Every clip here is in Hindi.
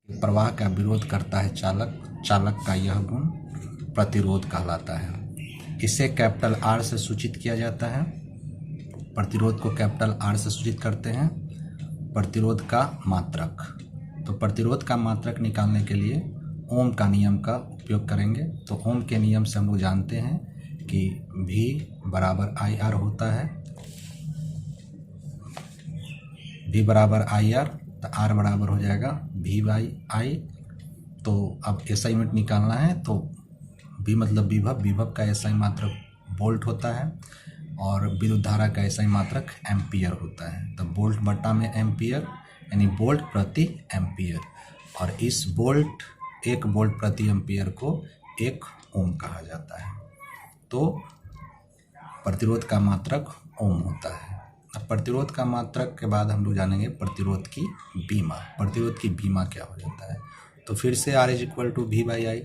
प्रवाह का विरोध करता है चालक, चालक का यह गुण प्रतिरोध कहलाता है। इसे कैपिटल आर से सूचित किया जाता है। प्रतिरोध को कैपिटल आर से सूचित करते हैं। प्रतिरोध का मात्रक, तो प्रतिरोध का मात्रक निकालने के लिए ओम का नियम का उपयोग करेंगे। तो ओम के नियम से हम लोग जानते हैं कि V बराबर आई आर होता है। V बराबर आई आर, तो R बराबर हो जाएगा V बाई आई। तो अब SI यूनिट निकालना है, तो V मतलब विभव, विभव का SI मात्रक वोल्ट होता है और विद्युत धारा का SI मात्रक एम्पियर होता है। तो वोल्ट बटा में एम्पियर यानी वोल्ट प्रति एम्पियर, और इस वोल्ट 1 वोल्ट प्रति एम्पियर को 1 ओम कहा जाता है। तो प्रतिरोध का मात्रक ओम होता है। अब प्रतिरोध का मात्रक के बाद हम लोग जानेंगे प्रतिरोध की बीमा। प्रतिरोध की बीमा क्या हो जाता है, तो फिर से R is equal to V by I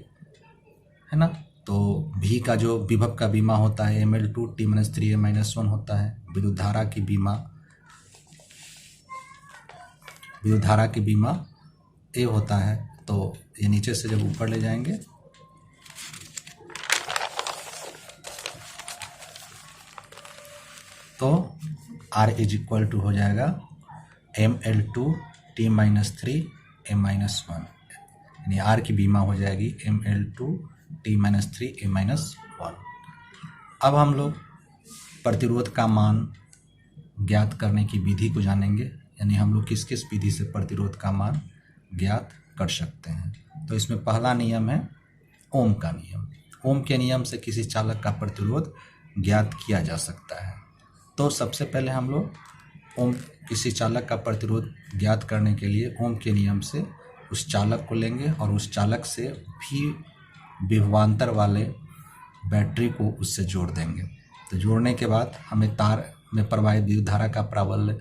है ना। तो V का जो विभव का बीमा होता है ML2 T-3A-1 होता है। विद्युत धारा की बीमा, विद्युत धारा की बीमा A होता है। तो ये नीचे से जब ऊपर ले जाएंगे तो R इज इक्वल टू हो जाएगा ML2 T-3A-1, यानी R की बीमा हो जाएगी ML2 T-3A-1। अब हम लोग प्रतिरोध का मान ज्ञात करने की विधि को जानेंगे, यानी हम लोग किस किस विधि से प्रतिरोध का मान ज्ञात कर सकते हैं। तो इसमें पहला नियम है ओम का नियम। ओम के नियम से किसी चालक का प्रतिरोध ज्ञात किया जा सकता है। तो सबसे पहले हम लोग ओम किसी चालक का प्रतिरोध ज्ञात करने के लिए ओम के नियम से उस चालक को लेंगे और उस चालक से भी विभवांतर वाले बैटरी को उससे जोड़ देंगे। तो जोड़ने के बाद हमें तार में प्रवाहित विद्युत धारा का प्राबल्य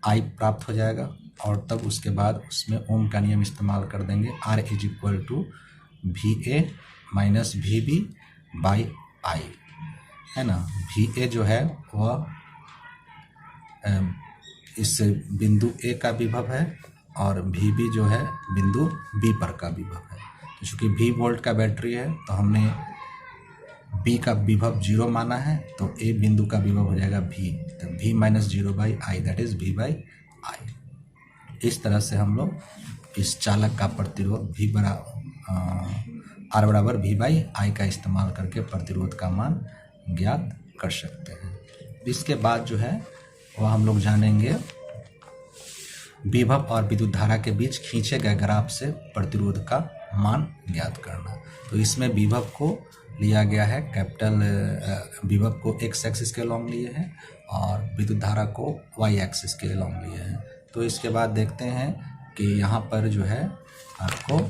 I प्राप्त हो जाएगा, और तब उसके बाद उसमें ओम का नियम इस्तेमाल कर देंगे। R is equal to VA minus VB by I है ना। VA जो है वह इस बिंदु A का विभव है और VB जो है बिंदु B पर का विभव है। तो चूँकि V वोल्ट का बैटरी है तो हमने B का विभव 0 माना है, तो A बिंदु का विभव हो जाएगा V, तो V minus 0 by I, that is V by आई। इस तरह से हम लोग इस चालक का प्रतिरोध R बराबर V बाई आई का इस्तेमाल करके प्रतिरोध का मान ज्ञात कर सकते हैं। इसके बाद जो है वह हम लोग जानेंगे विभव और विद्युत धारा के बीच खींचे गए ग्राफ से प्रतिरोध का मान ज्ञात करना। तो इसमें विभव को लिया गया है कैपिटल, विभव को x एक्सिस के लॉन्ग लिए हैं और विद्युत धारा को y एक्सिस के लॉन्ग लिए हैं। तो इसके बाद देखते हैं कि यहाँ पर जो है आपको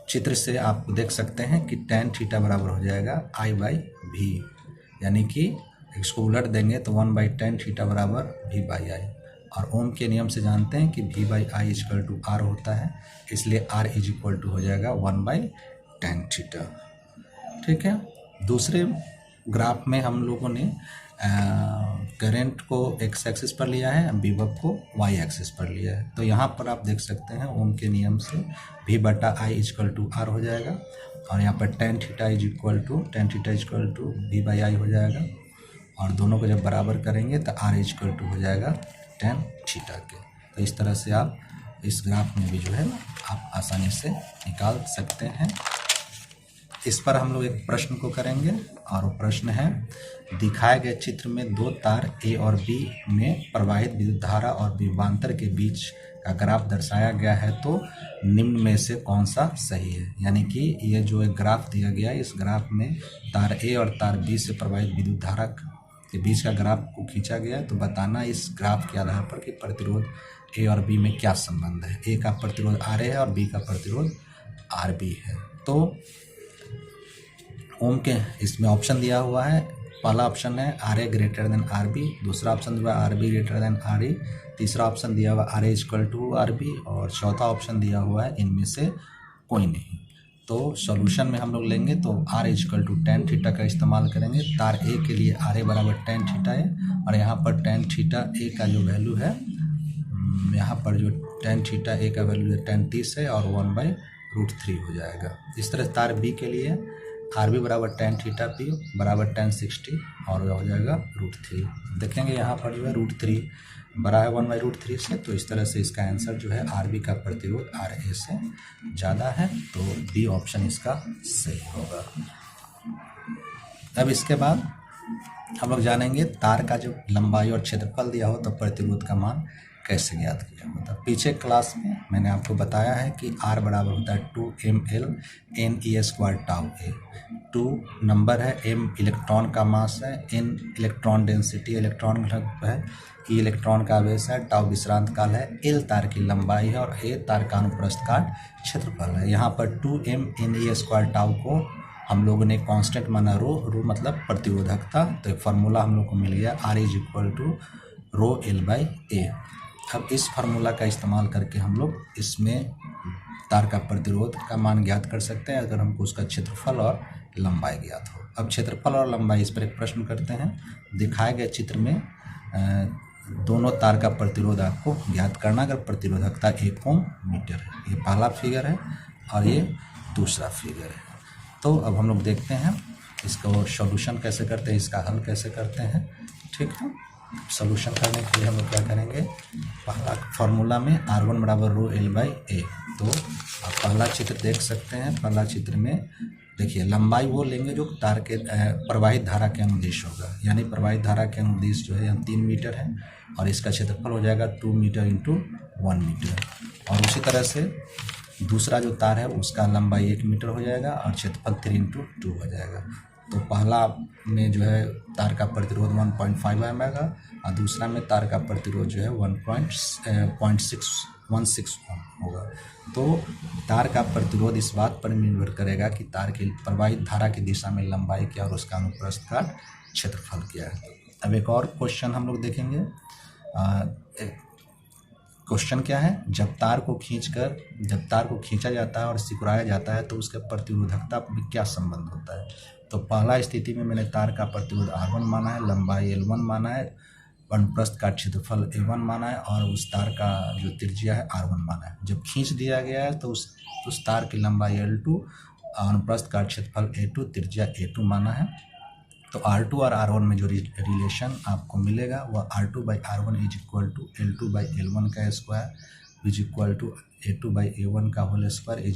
चित्र से आप देख सकते हैं कि tan थीटा बराबर हो जाएगा I बाई V, यानी कि इसको उलट देंगे तो 1 बाई tan थीटा बराबर V बाई आई। और ओम के नियम से जानते हैं कि V by I equal to R होता है, इसलिए R इज इक्वल टू हो जाएगा 1 बाई tan थीटा। ठीक है। दूसरे ग्राफ में हम लोगों ने करंट को x एक्सिस पर लिया है, विभव को y एक्सिस पर लिया है। तो यहाँ पर आप देख सकते हैं ओम के नियम से V बटा आई इक्वल टू R हो जाएगा, और यहाँ पर tan theta is equal to V by I हो जाएगा, और दोनों को जब बराबर करेंगे तो R इक्वल टू हो जाएगा tan थीटा के। तो इस तरह से आप इस ग्राफ में भी जो है ना आप आसानी से निकाल सकते हैं। इस पर हम लोग एक प्रश्न को करेंगे, और वो प्रश्न है दिखाए गए चित्र में दो तार A और B में प्रवाहित विद्युत धारा और विभवांतर के बीच का ग्राफ दर्शाया गया है, तो निम्न में से कौन सा सही है। यानी कि ये जो एक ग्राफ दिया गया है, इस ग्राफ में तार A और तार B से प्रवाहित विद्युत धारा के बीच का ग्राफ को खींचा गया है। तो बताना इस ग्राफ के आधार पर कि प्रतिरोध A और B में क्या संबंध है। A का प्रतिरोध RA है और B का प्रतिरोध RB है। तो ओम के इसमें ऑप्शन दिया हुआ है, पहला ऑप्शन है RA ग्रेटर देन RB, दूसरा ऑप्शन दिया हुआ RB ग्रेटर देन RE, तीसरा ऑप्शन दिया हुआ RA इक्वल टू RB, और चौथा ऑप्शन दिया हुआ है इनमें से कोई नहीं। तो सॉल्यूशन में हम लोग लेंगे तो R equal to tan theta का इस्तेमाल करेंगे। तार A के लिए RA बराबर tan थीटा है, और यहाँ पर tan थीटा A का जो वैल्यू है यहाँ पर जो tan थीटा ए का वैल्यू है tan 30 है और 1/√3 हो जाएगा। इस तरह तार बी के लिए आर बी बराबर tan थीटा पी बराबर tan 60 और हो जाएगा √3। देखेंगे यहाँ पर जो है √3 बड़ा है 1/√3 से, तो इस तरह से इसका आंसर जो है आर बी का प्रतिरोध आर ए से ज़्यादा है, तो बी ऑप्शन इसका सही होगा। अब इसके बाद हम लोग जानेंगे तार का जो लंबाई और क्षेत्रफल दिया हो तो प्रतिरोध का मान कैसे ज्ञात किया होता है। पीछे क्लास में मैंने आपको बताया है कि R बराबर होता है 2ml Ne² टाउ ए। 2 नंबर है, m इलेक्ट्रॉन का मास है, n इलेक्ट्रॉन डेंसिटी इलेक्ट्रॉन घनत्व है, e इलेक्ट्रॉन का आवेश है, टाउ विश्रांत काल है, l तार की लंबाई है और a तार का अनुप्रस्थ काट क्षेत्रफल है। यहाँ पर 2m Ne² टाउ को हम लोगों ने कांस्टेंट माना रो मतलब प्रतिरोधकता, तो फार्मूला हम लोग को मिल गया R = ρL/A। अब इस फार्मूला का इस्तेमाल करके हम लोग इसमें तार का प्रतिरोध का मान ज्ञात कर सकते हैं अगर हमको उसका क्षेत्रफल और लंबाई ज्ञात हो। अब क्षेत्रफल और लंबाई, इस पर एक प्रश्न करते हैं। दिखाए गए चित्र में दोनों तार का प्रतिरोध आपको ज्ञात करना, अगर प्रतिरोधकता 1 ओम मीटर है। ये पहला फिगर है और ये दूसरा फिगर है। तो अब हम लोग देखते हैं इसको सॉल्यूशन कैसे करते हैं, इसका हल कैसे करते हैं। ठीक है, सॉल्यूशन करने के लिए हम लोग क्या करेंगे, पहला फार्मूला में R1 बराबर ρL/A। तो आप पहला चित्र देख सकते हैं। पहला चित्र में देखिए लंबाई वो लेंगे जो तार के प्रवाहित धारा के अनुदिश होगा, यानी प्रवाहित धारा के अनुदिश जो है यहाँ 3 मीटर है और इसका क्षेत्रफल हो जाएगा 2 मीटर × 1 मीटर। और उसी तरह से दूसरा जो तार है उसका लंबाई 1 मीटर हो जाएगा और क्षेत्रफल 3 × 2 हो जाएगा। तो पहला में जो है तार का प्रतिरोध 1.5 ओम आएगा और दूसरा में तार का प्रतिरोध जो है 1.616 ओम होगा। तो तार का प्रतिरोध इस बात पर निर्भर करेगा कि तार की प्रवाहित धारा की दिशा में लंबाई क्या और उसका अनुप्रस्थ काट क्षेत्रफल क्या है। अब एक और क्वेश्चन हम लोग देखेंगे। क्वेश्चन क्या है, जब तार को खींचा जाता है और सिकुड़ाया जाता है तो उसके प्रतिरोधकता में क्या संबंध होता है। तो पहला स्थिति में मैंने तार का प्रतिरोध R1 माना है, लंबाई L1 माना है, अनुप्रस्थ का क्षेत्रफल A1 माना है और उस तार का जो त्रिज्या है R1 माना है। जब खींच दिया गया है तो उस तार की लंबाई L2, अनुप्रस्थ का क्षेत्रफल A2, त्रिज्या A2 माना है। तो R2 और R1 में जो रिलेशन आपको मिलेगा वह R2/R1 = L2/L1 का स्क्वायर =A2/A1 का whole square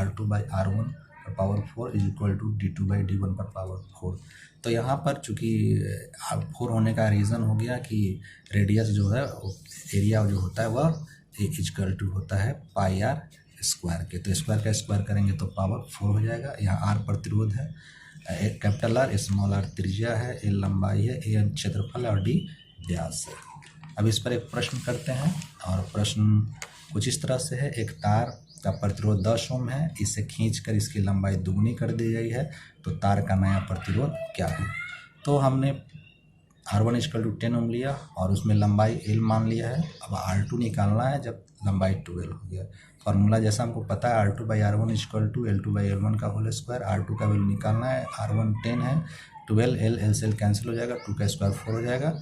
R2/R1 power 4 D2/D1 पर पावर 4। तो यहाँ पर चूँकि 4 होने का रीज़न हो गया कि रेडियस जो है एरिया जो होता है वह = होता है πr स्क्वायर के। तो स्क्वायर का स्क्वायर करेंगे तो पावर 4 हो जाएगा। यहाँ R प्रतिरोध है, कैपिटल R, स्मॉल r त्रिज्या है, L लंबाई है, A क्षेत्रफल और D व्यास है। अब इस पर एक प्रश्न करते हैं और प्रश्न कुछ इस तरह से है। एक तार का प्रतिरोध 10 ओम है, इसे खींचकर इसकी लंबाई दुगनी कर दी गई है, तो तार का नया प्रतिरोध क्या है। तो हमने R1 = 10 ओम लिया और उसमें लंबाई L मान लिया है। अब R2 निकालना है जब लंबाई 12 हो गया। फार्मूला जैसा हमको पता है R2/R1 = L2/L1 का होल स्क्वायर। R2 का वैल्यू निकालना है, R1 10 है, 12 L से L कैंसिल हो जाएगा, 2 का स्क्वायर 4 हो जाएगा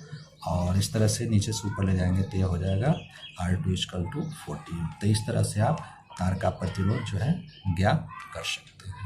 और इस तरह से नीचे से ऊपर ले जाएंगे तो यह हो जाएगा R2 = 40। तो इस तरह से आप तार का प्रतिरोध जो है ज्ञात कर सकते हैं।